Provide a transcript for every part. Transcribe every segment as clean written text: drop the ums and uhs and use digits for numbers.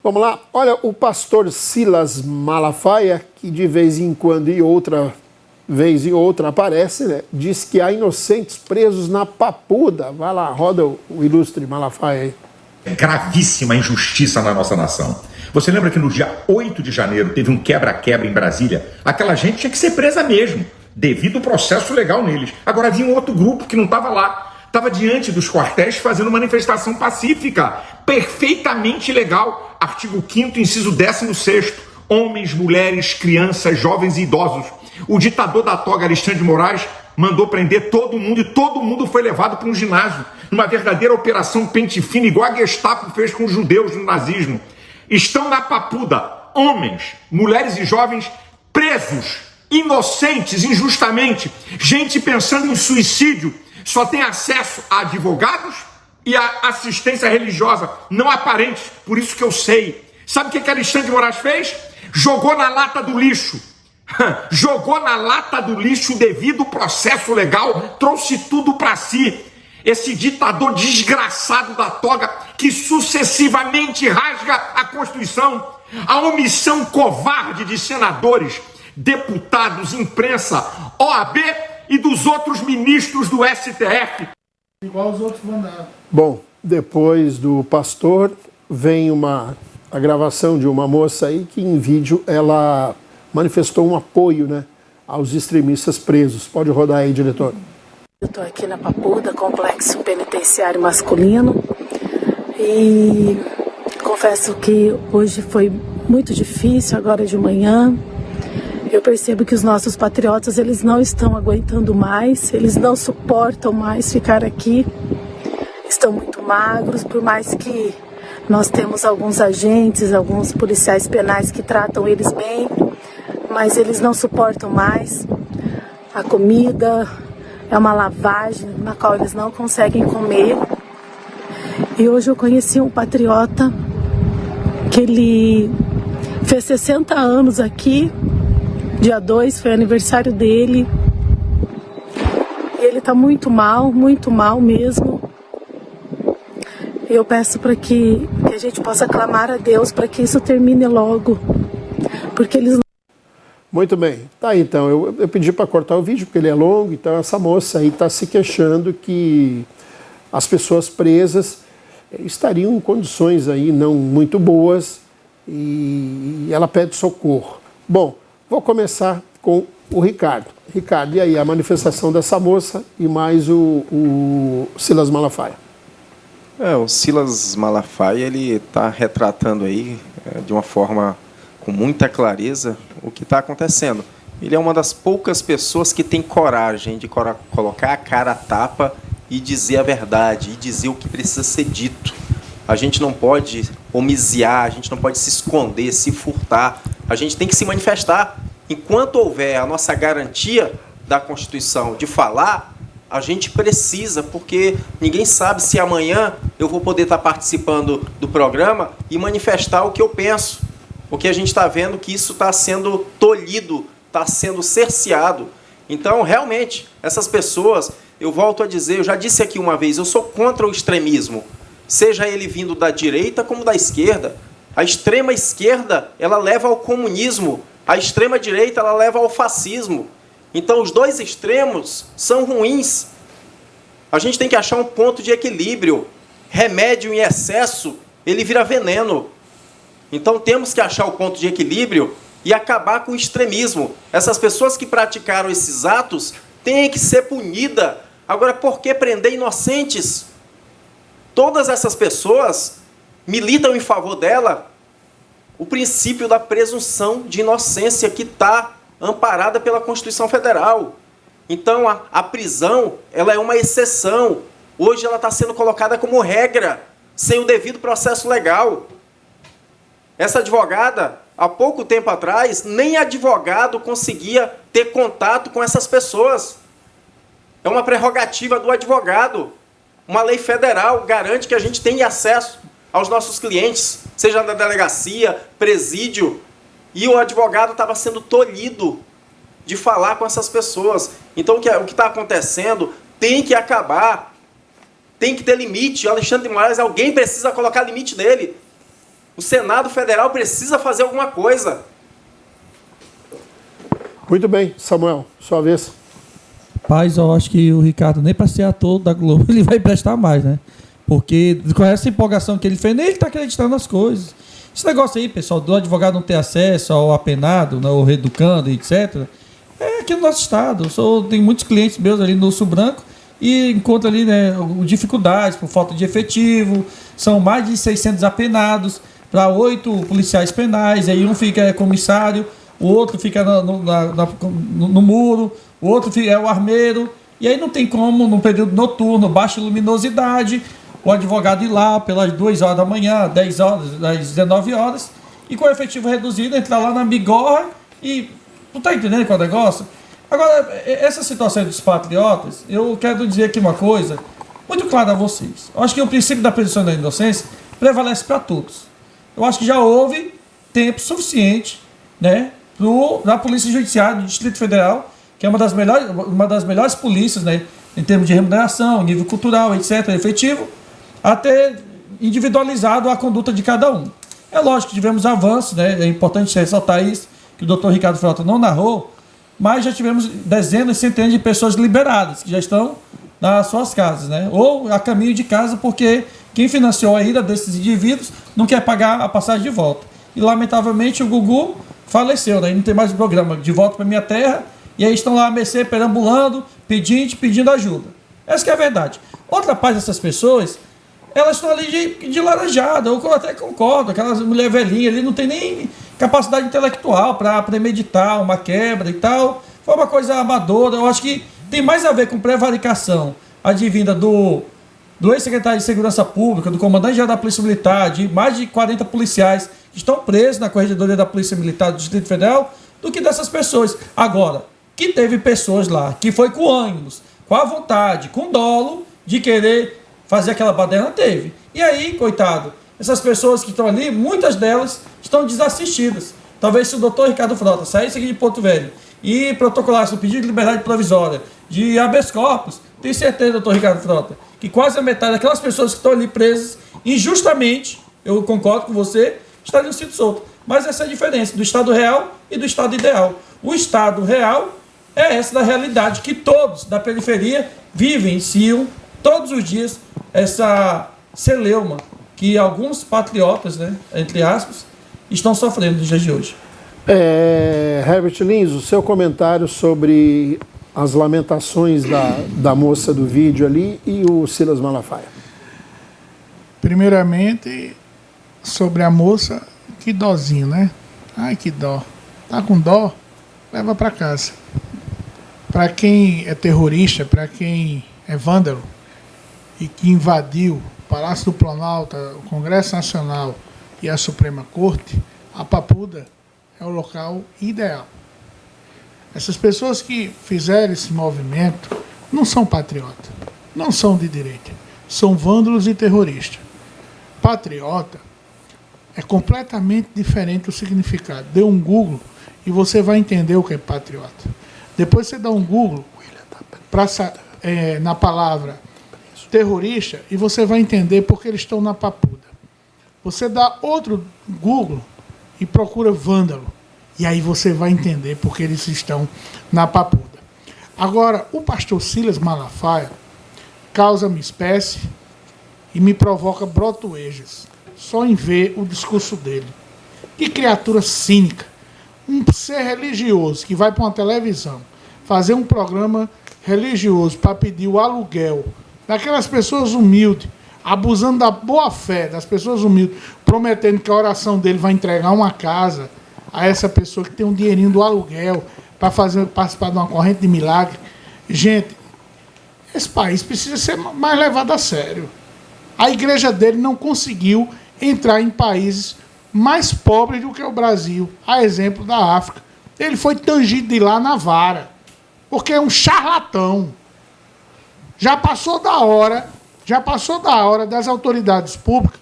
Vamos lá, olha, o pastor Silas Malafaia, que de vez em quando e outra vez e outra aparece, né, diz que há inocentes presos na Papuda. Vai lá, roda o ilustre Malafaia aí. É gravíssima injustiça na nossa nação. Você lembra que no dia 8 de janeiro teve um quebra-quebra em Brasília? Aquela gente tinha que ser presa mesmo, devido ao processo legal neles. Agora havia um outro grupo que não estava lá. Estava diante dos quartéis fazendo manifestação pacífica, perfeitamente legal. Artigo 5º, inciso 16º. Homens, mulheres, crianças, jovens e idosos. O ditador da toga, Alexandre de Moraes, mandou prender todo mundo e todo mundo foi levado para um ginásio. Numa verdadeira operação pente fino, igual a Gestapo fez com os judeus no nazismo. Estão na Papuda homens, mulheres e jovens presos, inocentes, injustamente. Gente pensando em suicídio. Só tem acesso a advogados e a assistência religiosa não aparente, por isso que eu sei. Sabe o que Alexandre de Moraes fez? Jogou na lata do lixo. Jogou na lata do lixo o devido processo legal, trouxe tudo para si. Esse ditador desgraçado da toga que sucessivamente rasga a Constituição, a omissão covarde de senadores, deputados, imprensa, OAB e dos outros ministros do STF. Igual os outros mandaram. Bom, depois do pastor, vem a gravação de uma moça aí que em vídeo ela manifestou um apoio, né, aos extremistas presos. Pode rodar aí, diretor. Eu estou aqui na Papuda, complexo penitenciário masculino, e confesso que hoje foi muito difícil, agora de manhã. Eu percebo que os nossos patriotas, eles não estão aguentando mais, eles não suportam mais ficar aqui, estão muito magros, por mais que nós temos alguns agentes, alguns policiais penais que tratam eles bem, mas eles não suportam mais. A comida é uma lavagem na qual eles não conseguem comer. E hoje eu conheci um patriota que ele fez 60 anos aqui. Dia 2 foi aniversário dele. E ele está muito mal mesmo. E eu peço para que a gente possa clamar a Deus para que isso termine logo. Porque eles não... Muito bem. Tá aí, então. Eu pedi para cortar o vídeo porque ele é longo. Então essa moça aí está se queixando que as pessoas presas estariam em condições aí não muito boas e ela pede socorro. Bom, vou começar com o Ricardo. Ricardo, e aí a manifestação dessa moça e mais o Silas Malafaia? O Silas Malafaia, ele está retratando aí de uma forma com muita clareza o que está acontecendo. Ele é uma das poucas pessoas que tem coragem de colocar a cara a tapa e dizer a verdade, e dizer o que precisa ser dito. A gente não pode homiziar, a gente não pode se esconder, se furtar. A gente tem que se manifestar. Enquanto houver a nossa garantia da Constituição de falar, a gente precisa, porque ninguém sabe se amanhã eu vou poder estar participando do programa e manifestar o que eu penso. Porque a gente está vendo que isso está sendo tolhido, está sendo cerceado. Então, realmente, essas pessoas, eu volto a dizer, eu já disse aqui uma vez, eu sou contra o extremismo, seja ele vindo da direita como da esquerda. A extrema esquerda, ela leva ao comunismo, a extrema direita, ela leva ao fascismo. Então, os dois extremos são ruins. A gente tem que achar um ponto de equilíbrio. Remédio em excesso, ele vira veneno. Então, temos que achar o ponto de equilíbrio e acabar com o extremismo. Essas pessoas que praticaram esses atos têm que ser punidas. Agora, por que prender inocentes? Todas essas pessoas militam em favor dela o princípio da presunção de inocência que está amparada pela Constituição Federal. Então, a prisão, ela é uma exceção. Hoje ela está sendo colocada como regra, sem o devido processo legal. Essa advogada, há pouco tempo atrás, nem advogado conseguia ter contato com essas pessoas. É uma prerrogativa do advogado. Uma lei federal garante que a gente tenha acesso aos nossos clientes, seja na delegacia, presídio, e o advogado estava sendo tolhido de falar com essas pessoas. Então, o que está acontecendo tem que acabar, tem que ter limite. O Alexandre de Moraes, alguém precisa colocar limite nele. O Senado Federal precisa fazer alguma coisa. Muito bem, Samuel, sua vez. Rapaz, eu acho que o Ricardo, nem para ser ator da Globo, ele vai prestar mais, né? Porque com essa empolgação que ele fez, nem ele está acreditando nas coisas. Esse negócio aí, pessoal, do advogado não ter acesso ao apenado, ao reeducando, etc., é aqui no nosso estado. Tenho muitos clientes meus ali no Urso Branco e encontro ali, né, dificuldades por falta de efetivo. São mais de 600 apenados para 8 policiais penais. Aí um fica comissário, o outro fica no muro, o outro é o armeiro. E aí não tem como, no período noturno, baixa luminosidade, o advogado ir lá pelas 2 horas da manhã, 10 horas, às 19 horas, e com o efetivo reduzido, entrar lá na bigorra e... Tu tá entendendo qual é o negócio? Agora, essa situação dos patriotas, eu quero dizer aqui uma coisa muito clara a vocês. Eu acho que o princípio da presunção da inocência prevalece para todos. Eu acho que já houve tempo suficiente, né, da Polícia Judiciária do Distrito Federal, que é uma das melhores polícias, né, em termos de remuneração, nível cultural, etc., efetivo, a ter individualizado a conduta de cada um. É lógico que tivemos avanços, né, é importante ressaltar isso, que o doutor Ricardo Frota não narrou, mas já tivemos dezenas, centenas de pessoas liberadas, que já estão nas suas casas, né? Ou a caminho de casa, porque quem financiou a ida desses indivíduos não quer pagar a passagem de volta. E, lamentavelmente, o Gugu faleceu, né? Não tem mais o programa De Volta para Minha Terra, e aí estão lá a mercê, perambulando, pedindo ajuda. Essa que é a verdade. Outra parte dessas pessoas, elas estão ali de laranjada, eu até concordo, aquelas mulher velhinha ali não tem nem capacidade intelectual para premeditar uma quebra e tal. Foi uma coisa amadora. Eu acho que tem mais a ver com prevaricação advinda do ex-secretário de Segurança Pública, do comandante-geral da Polícia Militar, de mais de 40 policiais que estão presos na corregedoria da Polícia Militar do Distrito Federal, do que dessas pessoas. Agora, que teve pessoas lá que foi com ânimos, com a vontade, com dolo de querer fazer aquela baderna, teve. E aí, coitado, essas pessoas que estão ali, muitas delas estão desassistidas. Talvez se o doutor Ricardo Frota saísse aqui de Porto Velho e protocolasse o pedido de liberdade provisória de habeas corpus, tenho certeza, doutor Ricardo Frota, que quase a metade daquelas pessoas que estão ali presas, injustamente, eu concordo com você, estariam sendo soltas. Mas essa é a diferença do Estado real e do Estado ideal. O Estado real é essa da realidade que todos da periferia vivenciam todos os dias, essa celeuma que alguns patriotas, né, entre aspas, estão sofrendo nos dias de hoje. Herbert Lins, o seu comentário sobre as lamentações da moça do vídeo ali e o Silas Malafaia. Primeiramente, sobre a moça, que dózinho, né? Ai, que dó. Tá com dó? Leva para casa. Para quem é terrorista, para quem é vândalo e que invadiu o Palácio do Planalto, o Congresso Nacional e a Suprema Corte, a Papuda é o local ideal. Essas pessoas que fizeram esse movimento não são patriotas, não são de direita, são vândalos e terroristas. Patriota é completamente diferente o significado. Dê um Google e você vai entender o que é patriota. Depois você dá um Google na palavra terrorista e você vai entender porque eles estão na Papuda. Você dá outro Google e procura vândalo. E aí você vai entender porque eles estão na Papuda. Agora, o pastor Silas Malafaia causa-me espécie e me provoca brotoejas. Só em ver o discurso dele. Que criatura cínica. Um ser religioso que vai para uma televisão fazer um programa religioso para pedir o aluguel daquelas pessoas humildes, abusando da boa-fé das pessoas humildes, prometendo que a oração dele vai entregar uma casa a essa pessoa que tem um dinheirinho do aluguel para participar de uma corrente de milagre. Gente, esse país precisa ser mais levado a sério. A igreja dele não conseguiu entrar em países mais pobres do que o Brasil, a exemplo da África. Ele foi tangido de lá na vara, porque é um charlatão. Já passou da hora das autoridades públicas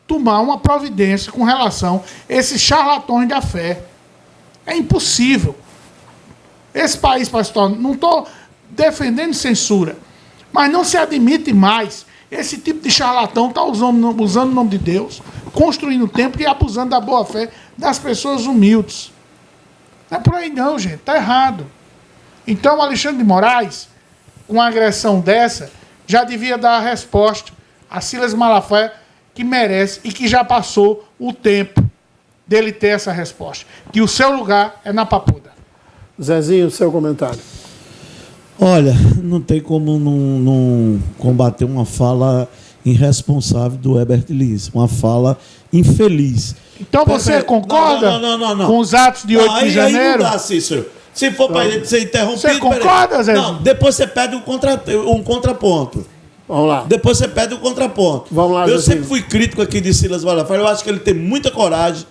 tomar uma providência com relação a esses charlatões da fé. É impossível. Esse país, pastor, não estou defendendo censura, mas não se admite mais Esse tipo de charlatão está usando o nome de Deus, construindo o templo e abusando da boa-fé das pessoas humildes. Não é por aí não, gente. Está errado. Então, o Alexandre de Moraes, com uma agressão dessa, já devia dar a resposta a Silas Malafaia, que merece e que já passou o tempo dele ter essa resposta. Que o seu lugar é na Papuda. Zezinho, seu comentário. Olha, não tem como não combater uma fala irresponsável do Herbert Lins, uma fala infeliz. Então você concorda não. com os atos de 8 de janeiro? Aí não dá, Cícero. Se for para ele ser interrompido... Você concorda, Zé? Não, depois você pede um contraponto. Vamos lá. Depois você pede um contraponto. Vamos lá, eu Zezinho. sempre fui crítico aqui de Silas Malafaia. Eu acho que ele tem muita coragem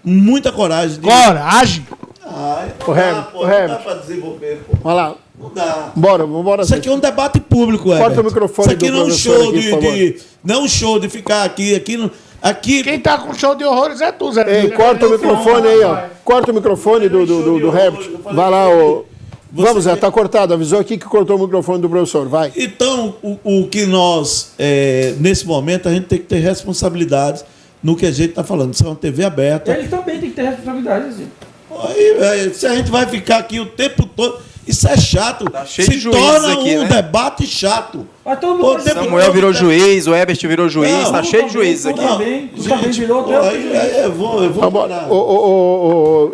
de... Coragem? O Herbert. Não dá para desenvolver, pô. Vamos lá. Não dá. Bora. Isso aqui é um debate público, Corta Herbert. o microfone Isso aqui do não é um professor show aqui, por favor. não é um show de ficar aqui. Quem tá com show de horrores é tu, Zé. Ei, corta o microfone aí, ó. Corta o microfone do Herbert. Vai lá, ô. Vamos, Zé, tá cortado. Avisou aqui que cortou o microfone do professor. Vai. Então, o que nós, nesse momento, a gente tem que ter responsabilidades no que a gente está falando. Isso é uma TV aberta. Ele também tem que ter responsabilidade, assim. Aí, se a gente vai ficar aqui o tempo todo, isso é chato. Tá cheio de Se juízes torna aqui, um né? debate chato. Mas todo mundo Pô, pode tempo ser- Samuel virou juiz, o Herbert virou juiz, Não, tá cheio de juízes aqui. Tu também virou, tu é outro juiz. Eu vou parar.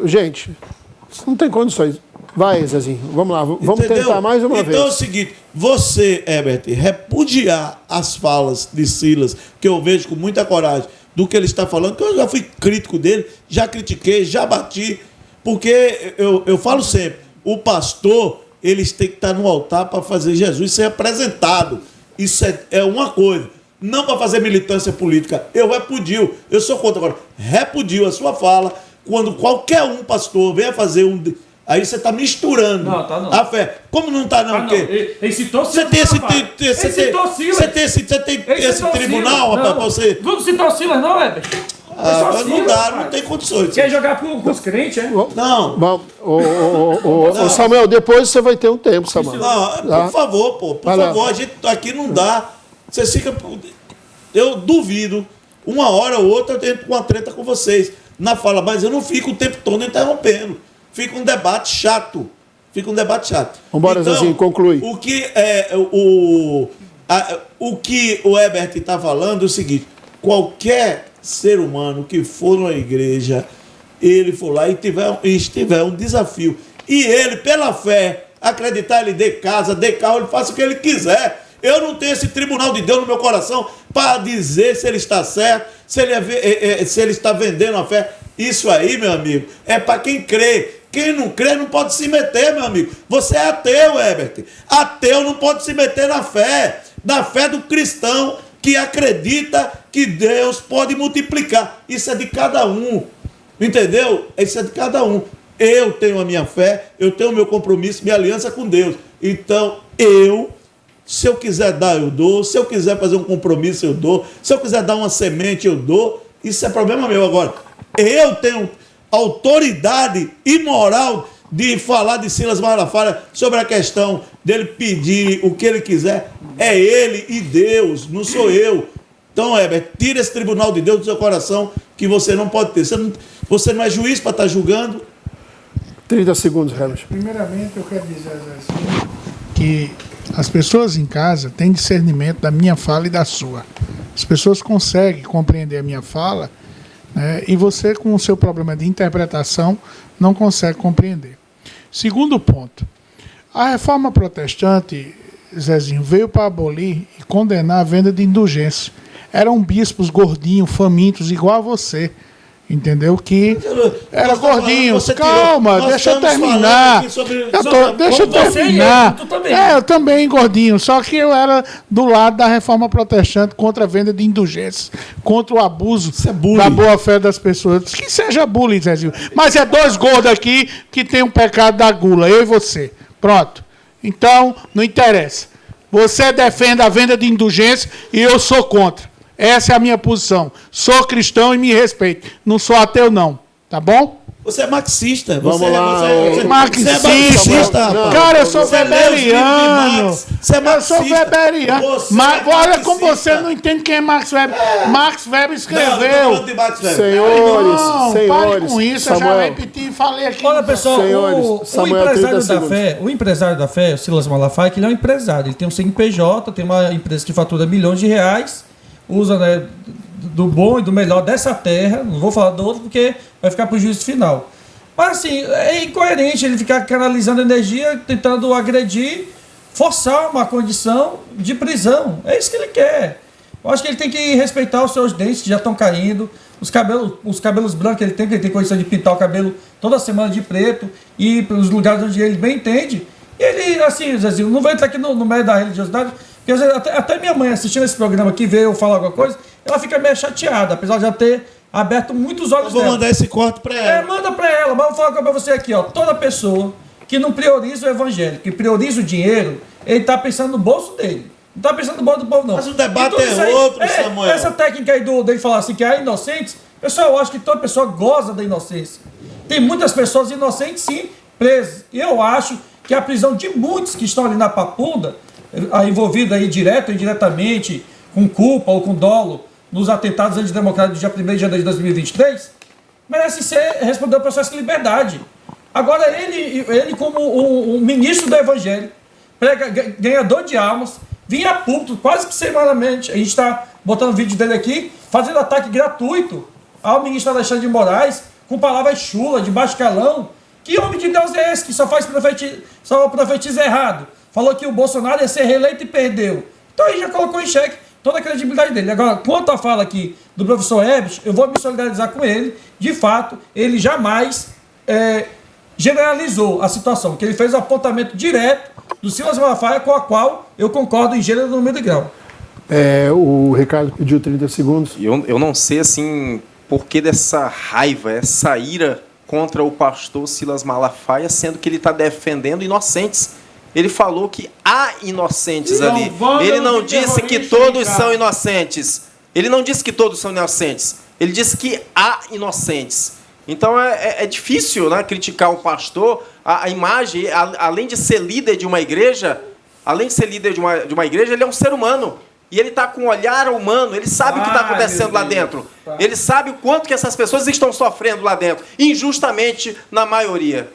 Gente, não tem condições. Vai, Zezinho. Vamos lá. Vamos Entendeu? tentar mais uma Então é o vez. seguinte, você, Herbert, repudiar as falas de Silas, que eu vejo com muita coragem do que ele está falando, que eu já fui crítico dele, já critiquei, já bati, porque eu falo sempre, o pastor, eles têm que estar no altar para fazer Jesus ser apresentado. Isso é uma coisa. Não para fazer militância política. Eu repudio, eu sou contra agora. Repudio a sua fala quando qualquer pastor venha fazer Aí você está misturando Não, tá não. a fé. Como não está, não? Ah, não. Porque Ele citou você Silas. tem esse, rapaz. Ele citou Silas. você tem esse tribunal, rapaz, para você. Tu não citou Silas, não, Heber? Não dá, não tem condições. Quer jogar com os crentes, é? Não. Vamos. Ô, Samuel, depois você vai ter um tempo, Samuel. Não, Tá? por favor, pô. Por Vai lá. favor, a gente aqui não dá. Você fica. Eu duvido, uma hora ou outra eu entro com uma treta com vocês na fala, mas eu não fico o tempo todo interrompendo. Fica um debate chato. Vambora, Zezinho, conclui. O que o Herbert está falando é o seguinte: qualquer ser humano que for na igreja, ele for lá e estiver um desafio, e ele, pela fé, acreditar, ele dê casa, dê carro, ele faça o que ele quiser. Eu não tenho esse tribunal de Deus no meu coração para dizer se ele está certo, se ele está vendendo a fé. Isso aí, meu amigo, é para quem crê. Quem não crê não pode se meter, meu amigo. Você é ateu, Herbert. Ateu não pode se meter na fé do cristão que acredita que Deus pode multiplicar. Isso é de cada um. Entendeu? Isso é de cada um. Eu tenho a minha fé, eu tenho o meu compromisso, minha aliança com Deus. Então, se eu quiser dar, eu dou. Se eu quiser fazer um compromisso, eu dou. Se eu quiser dar uma semente, eu dou. Isso é problema meu. Agora, eu tenho autoridade e moral de falar de Silas Malafaia sobre a questão dele pedir o que ele quiser. É ele e Deus, não sou eu. Então, Herbert, tira esse tribunal de Deus do seu coração, que você não pode ter. Você não é juiz para estar julgando. 30 segundos, Herbert. Primeiramente, eu quero dizer assim, que as pessoas em casa têm discernimento da minha fala e da sua. As pessoas conseguem compreender a minha fala, né, e você, com o seu problema de interpretação, não consegue compreender. Segundo ponto, a reforma protestante, Zezinho, veio para abolir e condenar a venda de indulgência. Eram bispos gordinhos, famintos, igual a você. Entendeu? Que era gordinho. Calma, deixa eu terminar. Deixa eu terminar. Eu também, gordinho. Só que eu era do lado da reforma protestante contra a venda de indulgências, contra o abuso da boa-fé das pessoas. Que seja bullying, Zezinho. Mas é dois gordos aqui que tem um pecado da gula, eu e você. Pronto. Então, não interessa. Você defende a venda de indulgência e eu sou contra. Essa é a minha posição. Sou cristão e me respeito. Não sou ateu, não. Tá bom? Você é marxista. Vamos você, lá, Você é marxista. marxista, Não, rapaz. Cara, eu sou Você lê os livros de weberiano. Marx, você é Eu marxista. sou weberiano. Você Mas é olha como marxista. você não entende quem é Max Weber. Max Weber Não, eu tô escreveu. falando de Marx, velho. Senhores, Não, senhores, pare com isso. Eu já Samuel, repeti e falei aqui. Olha, pessoal, Senhores, Samuel, o empresário 30 da segundos. fé, o Silas Malafaia, que ele é um empresário, ele tem um CNPJ, tem uma empresa que fatura milhões de reais, usa, né, do bom e do melhor dessa terra, não vou falar do outro porque vai ficar pro juízo final. Mas assim, é incoerente ele ficar canalizando energia, tentando agredir, forçar uma condição de prisão. É isso que ele quer. Eu acho que ele tem que respeitar os seus dentes que já estão caindo, os cabelos brancos que ele tem condição de pintar o cabelo toda semana de preto e ir para os lugares onde ele bem entende. E ele, assim, Zezinho, não vai entrar aqui no meio da religiosidade, porque às vezes, até minha mãe assistindo esse programa aqui, vê eu falar alguma coisa, ela fica meio chateada, apesar de já ter aberto muitos olhos Eu vou dela. mandar esse corte pra ela. Manda pra ela, mas eu vou falar pra você aqui, ó. Toda pessoa que não prioriza o evangelho, que prioriza o dinheiro, ele tá pensando no bolso dele. Não tá pensando no bolso do povo, não. Mas o debate E tudo é isso aí- outro, Samuel. Essa técnica aí dele falar assim, que há inocentes, pessoal, eu acho que toda pessoa goza da inocência. Tem muitas pessoas inocentes, sim, presas. E eu acho que a prisão de muitos que estão ali na papuda, envolvidos aí direto ou indiretamente, com culpa ou com dolo, nos atentados antidemocráticos do dia 1º de janeiro de 2023, merece responder ao processo de liberdade. Agora, ele como um ministro do Evangelho, ganhador de almas, vinha a público quase que semanalmente, a gente está botando vídeo dele aqui, fazendo ataque gratuito ao ministro Alexandre de Moraes, com palavras chulas, de baixo calão. Que homem de Deus é esse que só profetiza errado? Falou que o Bolsonaro ia ser reeleito e perdeu. Então aí já colocou em xeque toda a credibilidade dele. Agora, quanto à fala aqui do professor Ebert, eu vou me solidarizar com ele. De fato, ele jamais generalizou a situação, porque ele fez o apontamento direto do Silas Malafaia, com a qual eu concordo em gênero, número e grau. O Ricardo pediu 30 segundos. Eu não sei, assim, por que dessa raiva, essa ira contra o pastor Silas Malafaia, sendo que ele está defendendo inocentes. Ele falou que há inocentes ali. Ele não disse que todos são inocentes. Ele não disse que todos são inocentes. Ele disse que há inocentes. Então é difícil, né, criticar o pastor. A imagem, além de ser líder de uma igreja, ele é um ser humano. E ele está com um olhar humano, ele sabe o que está acontecendo lá dentro. Ele sabe o quanto que essas pessoas estão sofrendo lá dentro, injustamente na maioria.